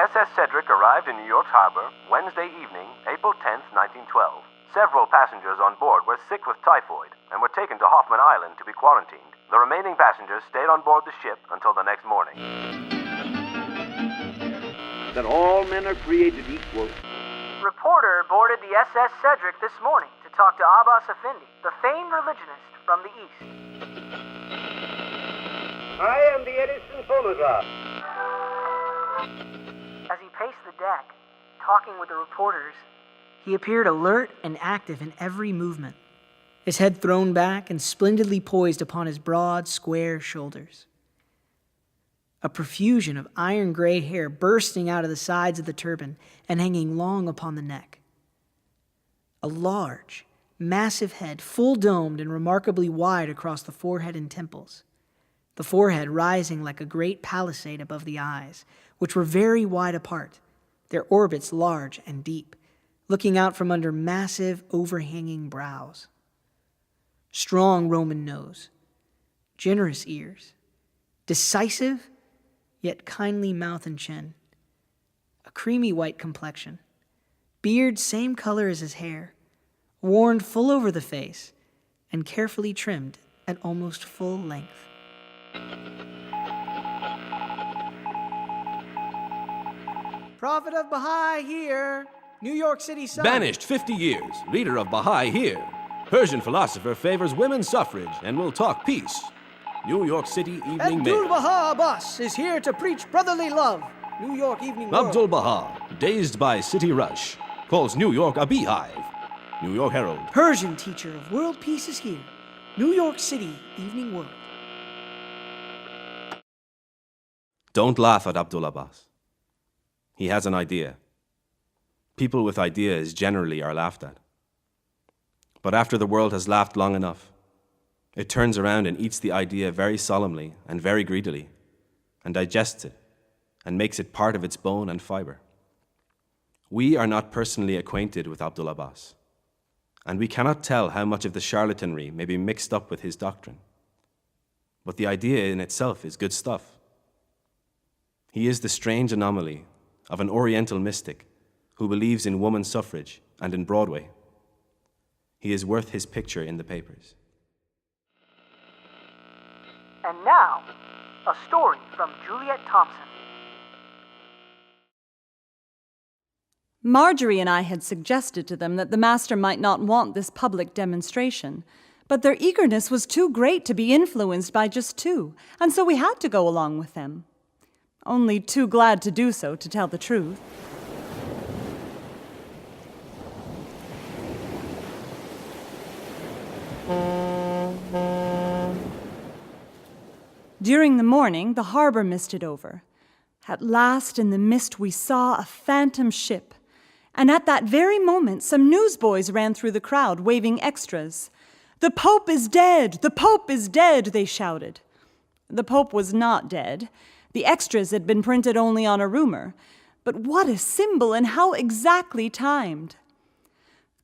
SS Cedric arrived in New York's harbor Wednesday evening, April 10th, 1912. Several passengers on board were sick with typhoid and were taken to Hoffman Island to be quarantined. The remaining passengers stayed on board the ship until the next morning. That all men are created equal. Reporter boarded the SS Cedric this morning to talk to Abbas Effendi, the famed religionist from the East. I am the Edison phonograph. As he paced the deck, talking with the reporters, he appeared alert and active in every movement, his head thrown back and splendidly poised upon his broad, square shoulders. A profusion of iron-gray hair bursting out of the sides of the turban and hanging long upon the neck. A large, massive head, full-domed and remarkably wide across the forehead and temples, the forehead rising like a great palisade above the eyes, which were very wide apart, their orbits large and deep, looking out from under massive, overhanging brows. Strong Roman nose, generous ears, decisive, yet kindly mouth and chin, a creamy white complexion, beard same color as his hair, worn full over the face, and carefully trimmed at almost full length. Prophet of Baha'i here, New York City Sun. Banished 50 years, leader of Baha'i here. Persian philosopher favors women's suffrage and will talk peace. New York City Evening Mail. Abdu'l-Baha Abbas is here to preach brotherly love. New York Evening World. Abdu'l-Baha, dazed by city rush, calls New York a beehive. New York Herald. Persian teacher of world peace is here. New York City Evening World. Don't laugh at Abdu'l-Abbas. He has an idea. People with ideas generally are laughed at. But after the world has laughed long enough, it turns around and eats the idea very solemnly and very greedily, and digests it, and makes it part of its bone and fiber. We are not personally acquainted with Abdu'l-Abbas, and we cannot tell how much of the charlatanry may be mixed up with his doctrine. But the idea in itself is good stuff. He is the strange anomaly of an Oriental mystic who believes in woman suffrage and in Broadway. He is worth his picture in the papers. And now, a story from Juliet Thompson. Marjorie and I had suggested to them that the master might not want this public demonstration, but their eagerness was too great to be influenced by just two, and so we had to go along with them. Only too glad to do so, to tell the truth. During the morning, the harbor misted over. At last, in the mist, we saw a phantom ship. And at that very moment, some newsboys ran through the crowd, waving extras. "The Pope is dead! The Pope is dead!" they shouted. The Pope was not dead. The extras had been printed only on a rumor. But what a symbol, and how exactly timed!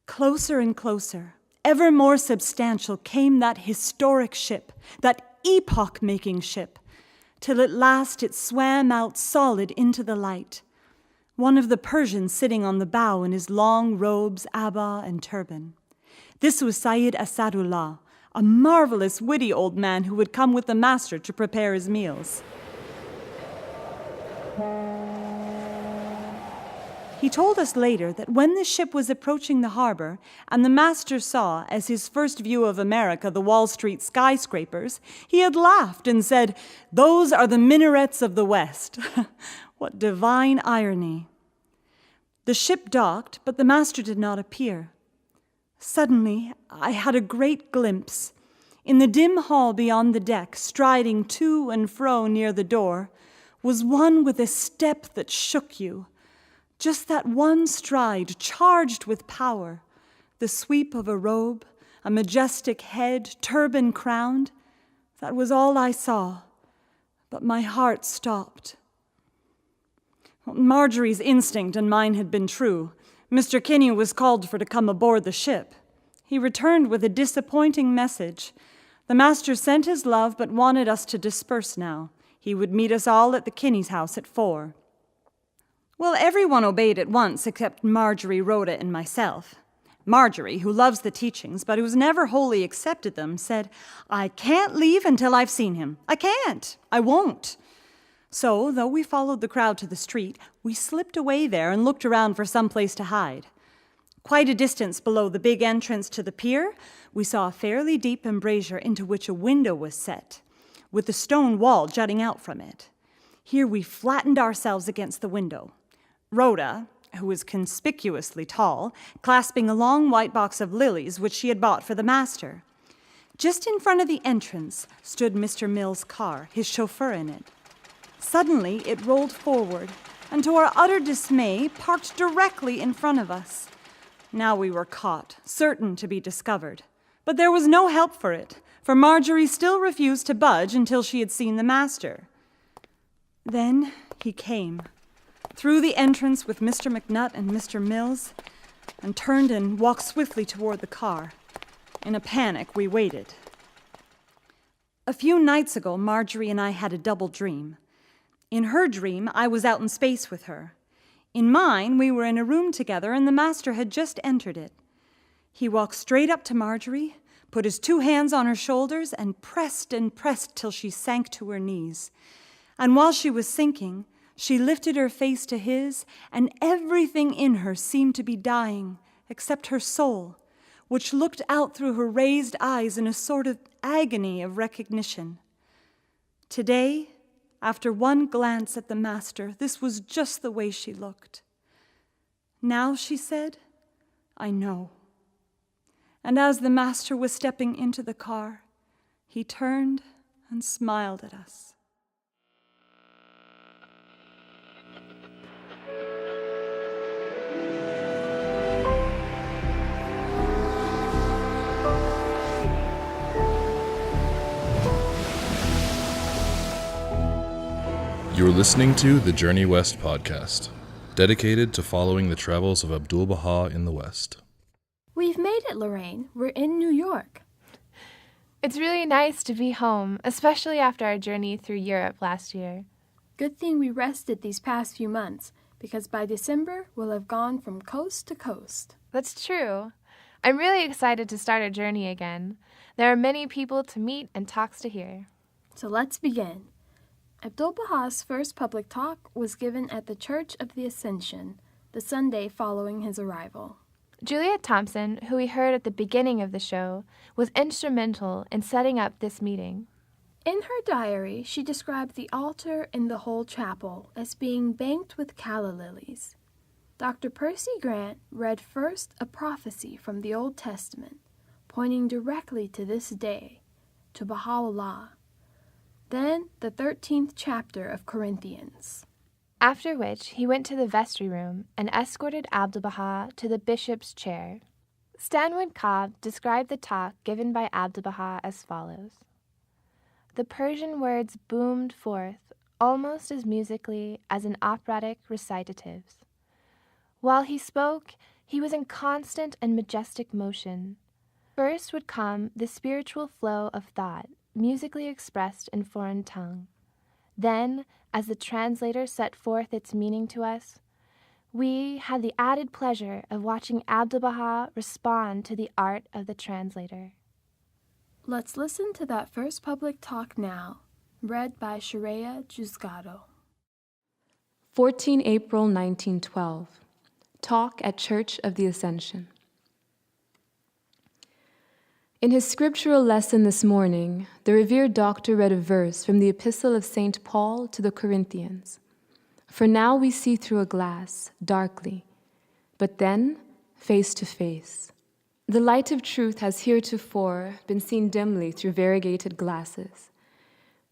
Closer and closer, ever more substantial, came that historic ship, that epoch-making ship, till at last it swam out solid into the light. One of the Persians sitting on the bow in his long robes, abba, and turban. This was Sayyid Asadullah, a marvelous, witty old man who would come with the master to prepare his meals. He told us later that when the ship was approaching the harbor and the master saw, as his first view of America, the Wall Street skyscrapers, he had laughed and said, "Those are the minarets of the West." What divine irony. The ship docked, but the master did not appear. Suddenly, I had a great glimpse. In the dim hall beyond the deck, striding to and fro near the door, was one with a step that shook you. Just that one stride, charged with power, the sweep of a robe, a majestic head, turban crowned. That was all I saw, but my heart stopped. Marjorie's instinct and mine had been true. Mr. Kinney was called for to come aboard the ship. He returned with a disappointing message. The master sent his love, but wanted us to disperse now. He would meet us all at the Kinney's house at 4. Well, everyone obeyed at once except Marjorie, Rhoda, and myself. Marjorie, who loves the teachings but who's never wholly accepted them, said, "I can't leave until I've seen him. I can't. I won't." So, though we followed the crowd to the street, we slipped away there and looked around for some place to hide. Quite a distance below the big entrance to the pier, we saw a fairly deep embrasure into which a window was set, with a stone wall jutting out from it. Here we flattened ourselves against the window. Rhoda, who was conspicuously tall, clasping a long white box of lilies which she had bought for the master. Just in front of the entrance stood Mr. Mill's car, his chauffeur in it. Suddenly, it rolled forward, and to our utter dismay, parked directly in front of us. Now we were caught, certain to be discovered. But there was no help for it, for Marjorie still refused to budge until she had seen the master. Then he came, through the entrance with Mr. McNutt and Mr. Mills, and turned and walked swiftly toward the car. In a panic, we waited. A few nights ago, Marjorie and I had a double dream. In her dream, I was out in space with her. In mine, we were in a room together, and the master had just entered it. He walked straight up to Marjorie, put his 2 hands on her shoulders, and pressed till she sank to her knees. And while she was sinking, she lifted her face to his, and everything in her seemed to be dying, except her soul, which looked out through her raised eyes in a sort of agony of recognition. Today, after one glance at the master, this was just the way she looked. "Now," she said, "I know." And as the master was stepping into the car, he turned and smiled at us. You're listening to the Journey West podcast, dedicated to following the travels of Abdu'l-Baha in the West. We've made it, Lorraine. We're in New York. It's really nice to be home, especially after our journey through Europe last year. Good thing we rested these past few months, because by December we'll have gone from coast to coast. That's true. I'm really excited to start our journey again. There are many people to meet and talks to hear. So let's begin. Abdu'l-Baha's first public talk was given at the Church of the Ascension, the Sunday following his arrival. Juliet Thompson, who we heard at the beginning of the show, was instrumental in setting up this meeting. In her diary, she described the altar in the whole chapel as being banked with calla lilies. Dr. Percy Grant read first a prophecy from the Old Testament, pointing directly to this day, to Baha'u'llah. Then the 13th chapter of Corinthians. After which, he went to the vestry room and escorted Abdu'l-Baha to the bishop's chair. Stanwood Cobb described the talk given by Abdu'l-Baha as follows. The Persian words boomed forth almost as musically as in operatic recitatives. While he spoke, he was in constant and majestic motion. First would come the spiritual flow of thought, musically expressed in foreign tongue. Then, as the translator set forth its meaning to us, we had the added pleasure of watching Abdu'l-Baha respond to the art of the translator. Let's listen to that first public talk now, read by Sharia Juzgado. 14 April 1912. Talk at Church of the Ascension. In his scriptural lesson this morning, the revered doctor read a verse from the epistle of St. Paul to the Corinthians. For now we see through a glass, darkly, but then face to face. The light of truth has heretofore been seen dimly through variegated glasses,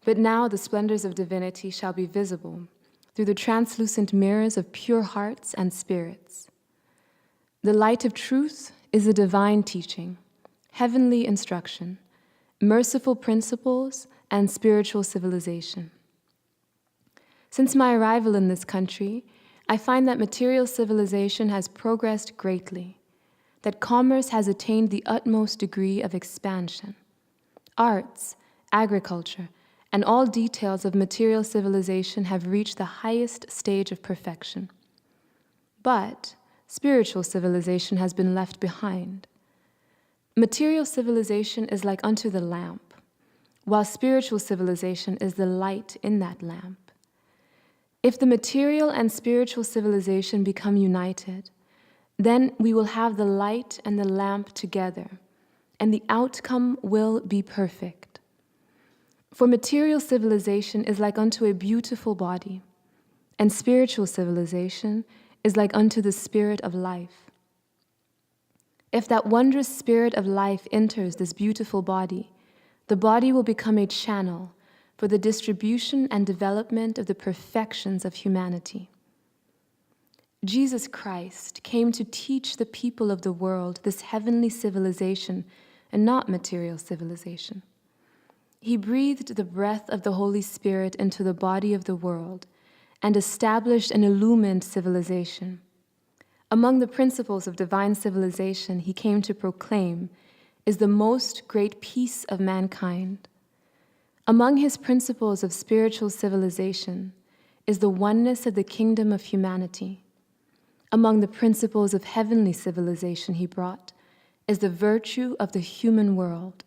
but now the splendors of divinity shall be visible through the translucent mirrors of pure hearts and spirits. The light of truth is a divine teaching, heavenly instruction, merciful principles, and spiritual civilization. Since my arrival in this country, I find that material civilization has progressed greatly, that commerce has attained the utmost degree of expansion. Arts, agriculture, and all details of material civilization have reached the highest stage of perfection. but spiritual civilization has been left behind. Material civilization is like unto the lamp, while spiritual civilization is the light in that lamp. If the material and spiritual civilization become united, then we will have the light and the lamp together, and the outcome will be perfect. For material civilization is like unto a beautiful body, and spiritual civilization is like unto the spirit of life. If that wondrous spirit of life enters this beautiful body, the body will become a channel for the distribution and development of the perfections of humanity. Jesus Christ came to teach the people of the world this heavenly civilization and not material civilization. He breathed the breath of the Holy Spirit into the body of the world and established an illumined civilization. Among the principles of divine civilization he came to proclaim is the most great peace of mankind. Among his principles of spiritual civilization is the oneness of the kingdom of humanity. Among the principles of heavenly civilization he brought is the virtue of the human world.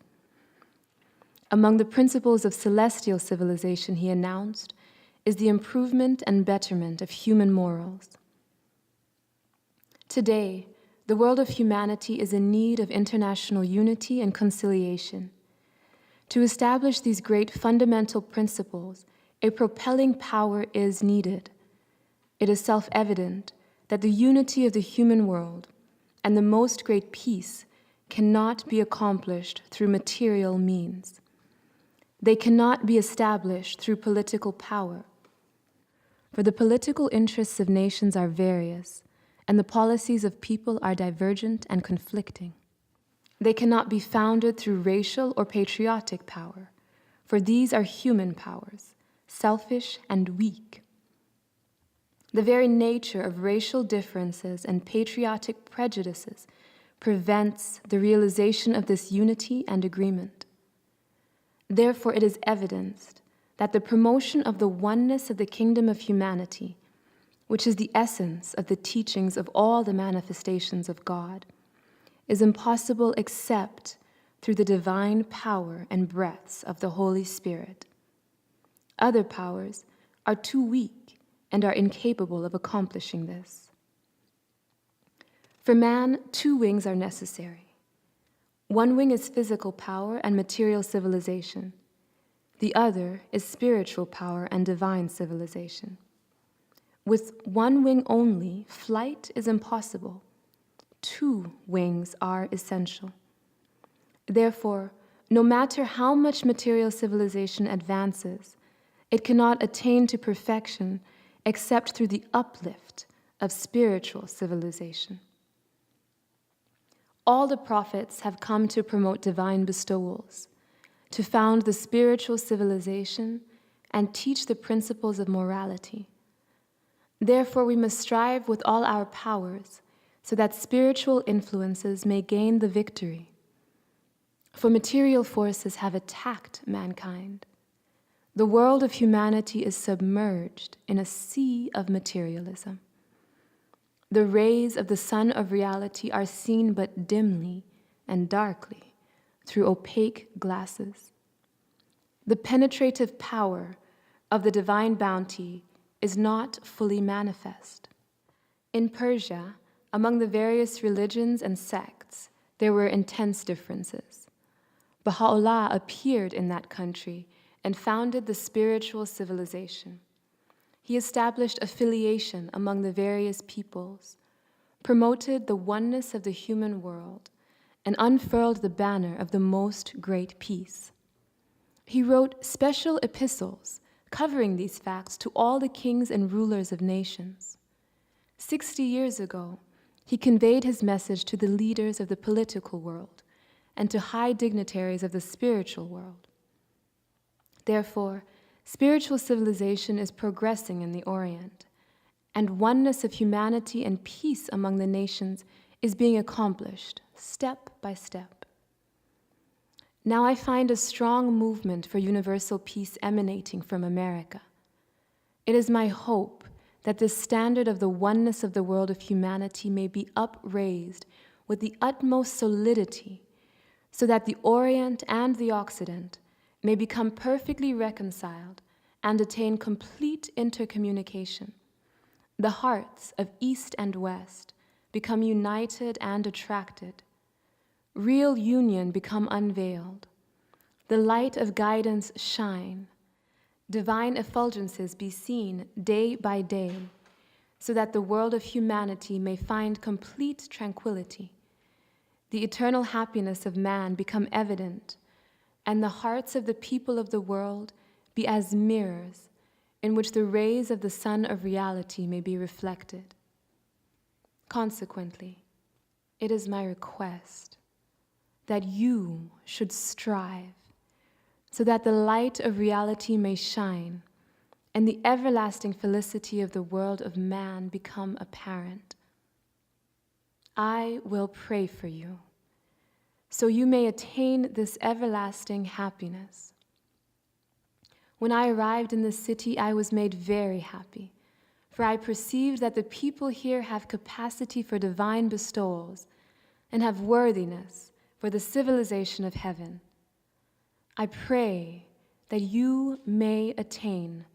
Among the principles of celestial civilization he announced is the improvement and betterment of human morals. Today, the world of humanity is in need of international unity and conciliation. To establish these great fundamental principles, a propelling power is needed. It is self-evident that the unity of the human world and the most great peace cannot be accomplished through material means. They cannot be established through political power. For the political interests of nations are various, and the policies of people are divergent and conflicting. They cannot be founded through racial or patriotic power, for these are human powers, selfish and weak. The very nature of racial differences and patriotic prejudices prevents the realization of this unity and agreement. Therefore, it is evidenced that the promotion of the oneness of the kingdom of humanity, which is the essence of the teachings of all the manifestations of God, is impossible except through the divine power and breaths of the Holy Spirit. Other powers are too weak and are incapable of accomplishing this. For man, 2 wings are necessary. One wing is physical power and material civilization. The other is spiritual power and divine civilization. With 1 wing only, flight is impossible. 2 wings are essential. Therefore, no matter how much material civilization advances, it cannot attain to perfection except through the uplift of spiritual civilization. All the prophets have come to promote divine bestowals, to found the spiritual civilization and teach the principles of morality. Therefore, we must strive with all our powers so that spiritual influences may gain the victory. For material forces have attacked mankind. The world of humanity is submerged in a sea of materialism. The rays of the sun of reality are seen but dimly and darkly through opaque glasses. The penetrative power of the divine bounty is not fully manifest. In Persia, among the various religions and sects, there were intense differences. Baha'u'llah appeared in that country and founded the spiritual civilization. He established affiliation among the various peoples, promoted the oneness of the human world, and unfurled the banner of the most great peace. He wrote special epistles covering these facts to all the kings and rulers of nations. 60 years ago, he conveyed his message to the leaders of the political world and to high dignitaries of the spiritual world. Therefore, spiritual civilization is progressing in the Orient, and oneness of humanity and peace among the nations is being accomplished step by step. Now I find a strong movement for universal peace emanating from America. It is my hope that the standard of the oneness of the world of humanity may be upraised with the utmost solidity, so that the Orient and the Occident may become perfectly reconciled and attain complete intercommunication. The hearts of East and West become united and attracted. Real union become unveiled. The light of guidance shine. Divine effulgences be seen day by day, so that the world of humanity may find complete tranquility. The eternal happiness of man become evident, and the hearts of the people of the world be as mirrors in which the rays of the sun of reality may be reflected. Consequently, it is my request that you should strive so that the light of reality may shine and the everlasting felicity of the world of man become apparent. I will pray for you, so you may attain this everlasting happiness. When I arrived in the city, I was made very happy, for I perceived that the people here have capacity for divine bestowals and have worthiness for the civilization of heaven. I pray that you may attain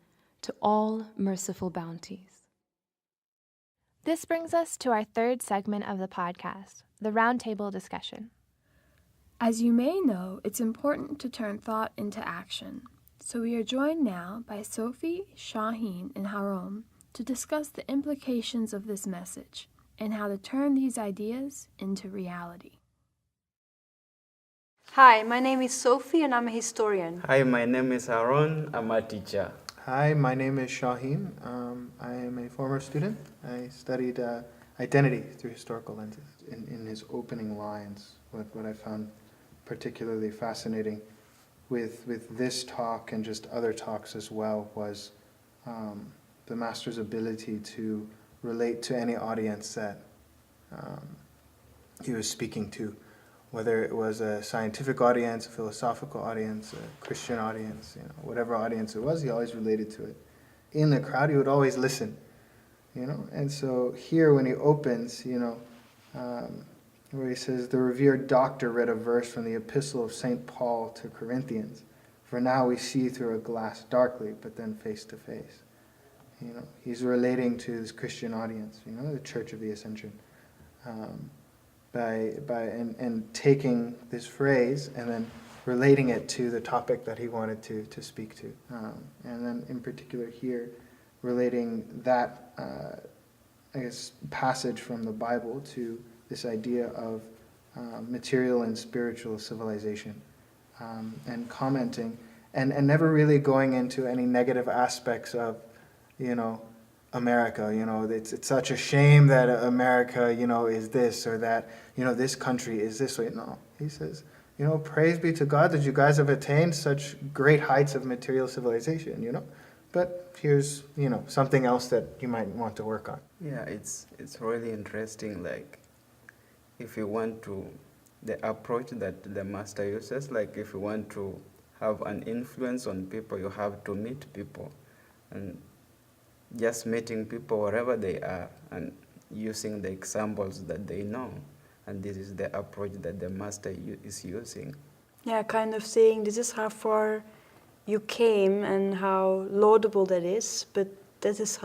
to all merciful bounties. This brings us to our third segment of the podcast, the roundtable discussion. As you may know, it's important to turn thought into action. So we are joined now by Sophie, Shaheen, and Harom to discuss the implications of this message and how to turn these ideas into reality. Hi, my name is Sophie and I'm a historian. Hi, my name is Aaron. I'm a teacher. Hi, my name is Shaheen. I am a former student. I studied identity through historical lenses. In his opening lines, what I found particularly fascinating with this talk and just other talks as well was the master's ability to relate to any audience that he was speaking to, whether it was a scientific audience, a philosophical audience, a Christian audience, whatever audience it was, he always related to it. In the crowd, he would always listen, And so here, when he opens, where he says, the revered doctor read a verse from the epistle of St. Paul to Corinthians. For now we see through a glass darkly, but then face to face. He's relating to his Christian audience, the Church of the Ascension. By taking this phrase and then relating it to the topic that he wanted to speak to. And then in particular here, relating that, passage from the Bible to this idea of material and spiritual civilization, and commenting, and never really going into any negative aspects of, America, it's such a shame that America, is this, or that, this country is this way. No, he says, praise be to God that you guys have attained such great heights of material civilization, but here's, something else that you might want to work on. Yeah, it's really interesting, like, if you want to, the approach that the master uses, like if you want to have an influence on people, you have to meet people. And just meeting people wherever they are and using the examples that they know. And this is the approach that the master is using. Yeah, kind of saying this is how far you came and how laudable that is, but that is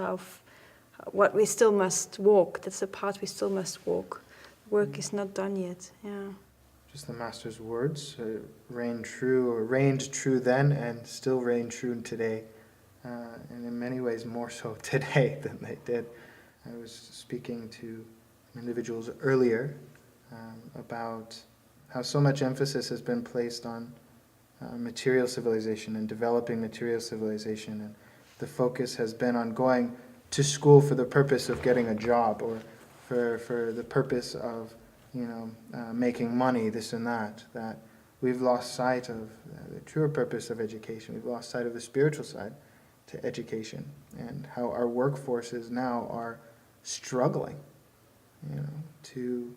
what we still must walk. That's the path we still must walk. Work is not done yet. Yeah. Just the master's words reigned true then and still reign true today. And in many ways more so today than they did. I was speaking to individuals earlier about how so much emphasis has been placed on material civilization and developing material civilization, and the focus has been on going to school for the purpose of getting a job, or for the purpose of making money, this and that we've lost sight of the truer purpose of education. We've lost sight of the spiritual side to education, and how our workforces now are struggling, to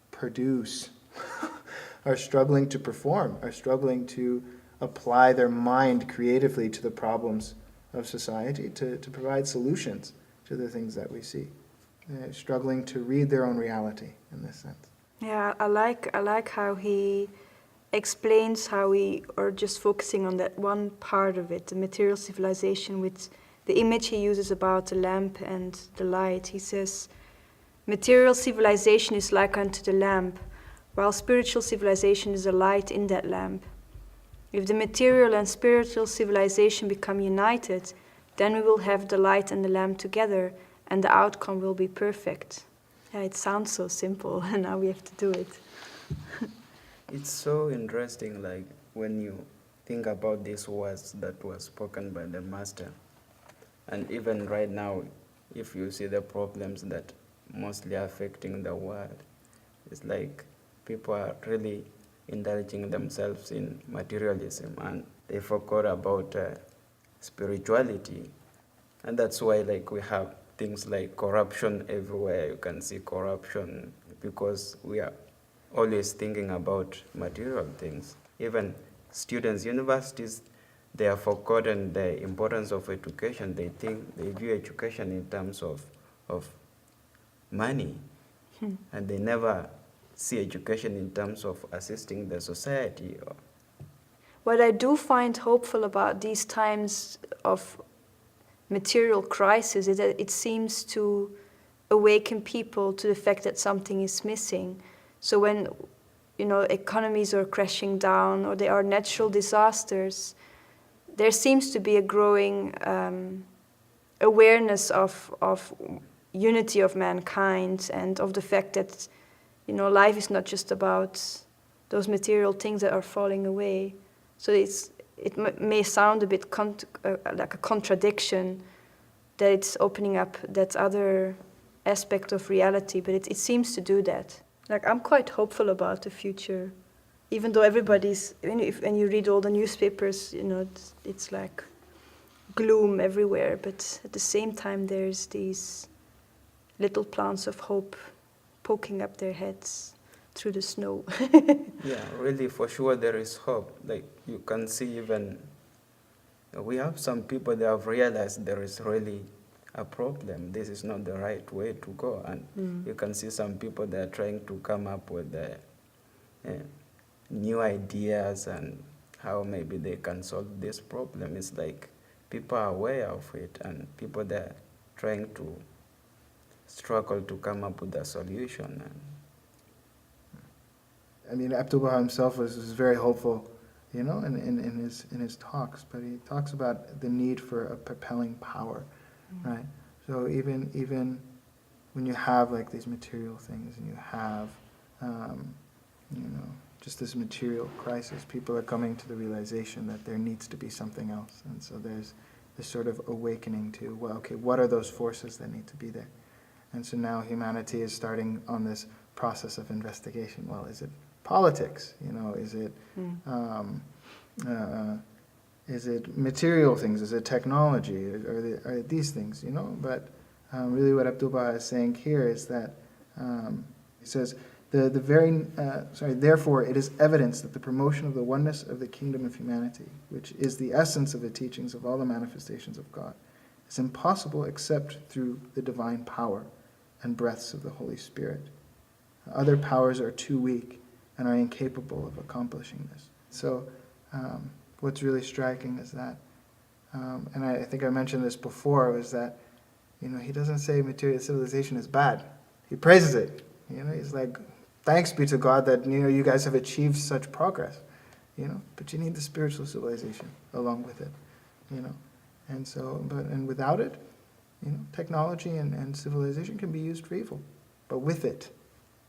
produce, are struggling to perform, are struggling to apply their mind creatively to the problems of society to provide solutions to the things that we see. They're struggling to read their own reality in this sense. Yeah, I like how he explains how we are just focusing on that one part of it, the material civilization, with the image he uses about the lamp and the light. He says, material civilization is like unto the lamp, while spiritual civilization is a light in that lamp. If the material and spiritual civilization become united, then we will have the light and the lamp together, and the outcome will be perfect. Yeah, it sounds so simple, and now we have to do it. It's so interesting, like when you think about these words that were spoken by the Master. And even right now, if you see the problems that mostly affecting the world, it's like people are really indulging themselves in materialism, and they forgot about spirituality. And that's why, like, we have things like corruption everywhere. You can see corruption because we are always thinking about material things. Even students, universities, they have forgotten the importance of education. They view education in terms of money, and they never see education in terms of assisting the society. What I do find hopeful about these times of material crisis is that it seems to awaken people to the fact that something is missing. So when, economies are crashing down or there are natural disasters, there seems to be a growing awareness of unity of mankind and of the fact that, life is not just about those material things that are falling away. So it may sound a bit like a contradiction that it's opening up that other aspect of reality, but it seems to do that. Like, I'm quite hopeful about the future, even though everybody's, when you read all the newspapers, it's like gloom everywhere, but at the same time there's these little plants of hope poking up their heads through the snow. Yeah, really, for sure there is hope. Like, you can see even, we have some people that have realized there is really a problem. This is not the right way to go. And you can see some people that are trying to come up with new ideas and how maybe they can solve this problem. It's like people are aware of it, and people that are trying to struggle to come up with a solution. Abdu'l-Baha himself was very hopeful, in his talks. But he talks about the need for a propelling power, right? So even when you have like these material things, and you have, just this material crisis, people are coming to the realization that there needs to be something else, and so there's this sort of awakening to, well, okay, what are those forces that need to be there? And so now humanity is starting on this process of investigation. Well, is it politics? Is it material things? Is it technology? Are these things? But really, what Abdu'l-Baha is saying here is that he says therefore, it is evidence that the promotion of the oneness of the kingdom of humanity, which is the essence of the teachings of all the manifestations of God, is impossible except through the divine power and breaths of the Holy Spirit. Other powers are too weak and are incapable of accomplishing this. So what's really striking is that, and I think I mentioned this before, was that, he doesn't say material civilization is bad. He praises it. He's like, thanks be to God that, you guys have achieved such progress, but you need the spiritual civilization along with it, And so, and without it, technology and civilization can be used for evil. But with it,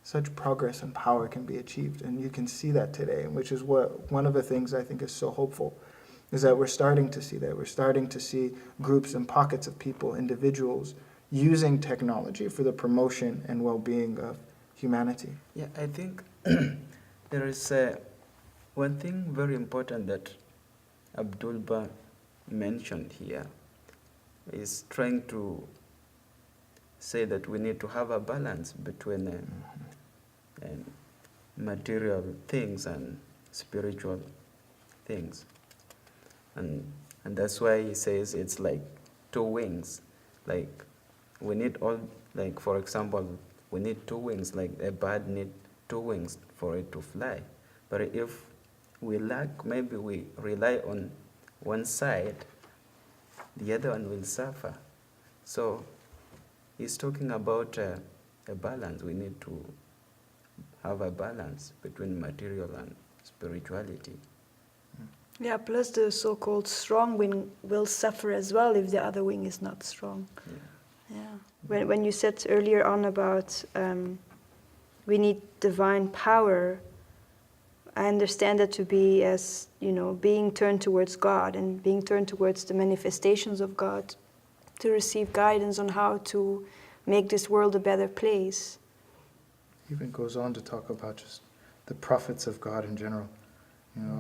such progress and power can be achieved. And you can see that today, which is one of the things I think is so hopeful, is that we're starting to see that. We're starting to see groups and pockets of people, individuals, using technology for the promotion and well-being of humanity. Yeah, I think there is one thing very important that Abdu'l-Baha mentioned here, is trying to say that we need to have a balance between material things and spiritual things. And And that's why he says it's like two wings. Like we need all, like for example, we need two wings, like a bird needs two wings for it to fly. But if we lack, maybe we rely on one side, the other one will suffer. So he's talking about a balance. We need to have a balance between material and spirituality. Yeah, plus the so-called strong wing will suffer as well if the other wing is not strong. Yeah. When you said earlier on about we need divine power, I understand that to be as, being turned towards God and being turned towards the manifestations of God to receive guidance on how to make this world a better place. He even goes on to talk about just the prophets of God in general.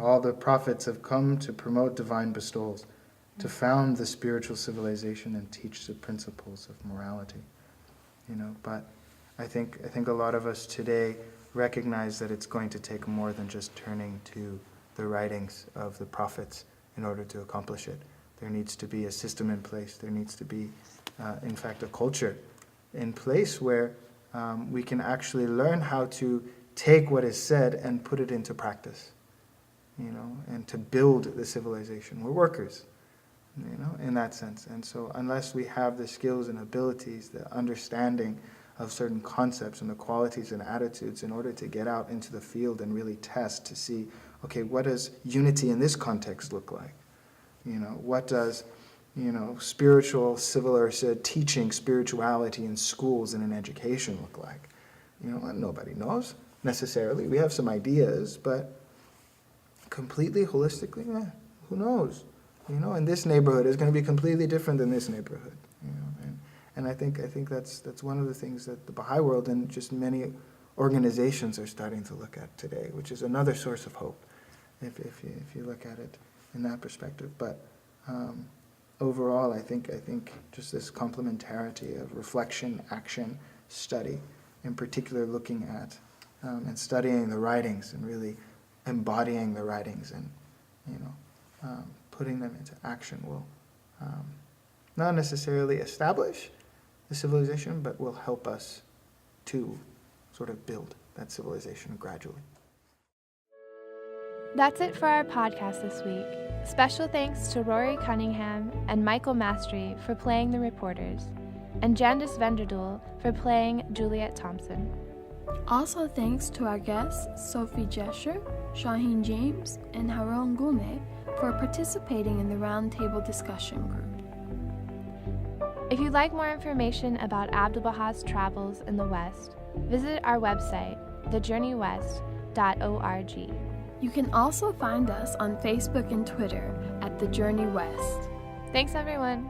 All the prophets have come to promote divine bestowals, to found the spiritual civilization and teach the principles of morality. But I think a lot of us today recognize that it's going to take more than just turning to the writings of the prophets in order to accomplish it. There needs to be a system in place. There needs to be, in fact, a culture in place where we can actually learn how to take what is said and put it into practice. And to build the civilization. We're workers, in that sense. And so unless we have the skills and abilities, the understanding of certain concepts and the qualities and attitudes in order to get out into the field and really test to see, okay, what does unity in this context look like? What does, spiritual teaching spirituality in schools and in education look like? Nobody knows necessarily. We have some ideas, but completely holistically, who knows? And this neighborhood is going to be completely different than this neighborhood. And I think that's one of the things that the Baha'i world and just many organizations are starting to look at today, which is another source of hope, if you look at it in that perspective. But overall, I think just this complementarity of reflection, action, study, in particular looking at and studying the writings and really embodying the writings and putting them into action will not necessarily establish the civilization, but will help us to sort of build that civilization gradually. That's it for our podcast this week. Special thanks to Rory Cunningham and Michael Mastry for playing the reporters, and Jandis Venderdoel for playing Juliet Thompson. Also thanks to our guests Sophie Jesher, Shaheen James, and Haron Gulme for participating in the roundtable discussion group. If you'd like more information about Abdu'l-Baha's travels in the West, visit our website, thejourneywest.org. You can also find us on Facebook and Twitter at The Journey West. Thanks, everyone.